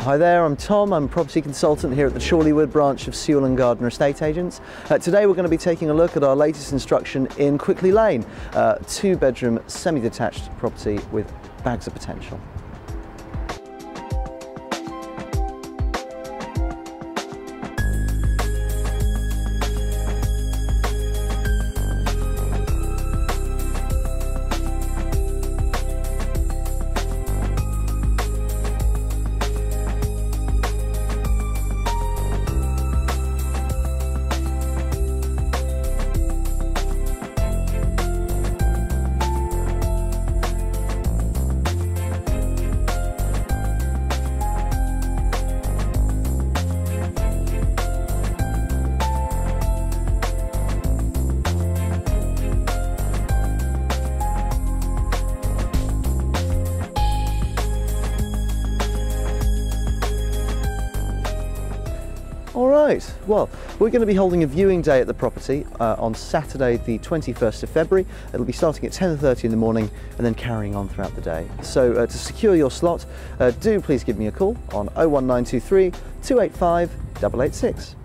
Hi there, I'm Tom. I'm a property consultant here at the Chorleywood branch of Sewell & Gardner Estate Agents. Today we're going to be taking a look at our latest construction in Quickley Lane, two-bedroom semi-detached property with bags of potential. Alright, well, we're going to be holding a viewing day at the property on Saturday the 21st of February. It'll be starting at 10:30 in the morning and then carrying on throughout the day. So to secure your slot, do please give me a call on 01923 285 886.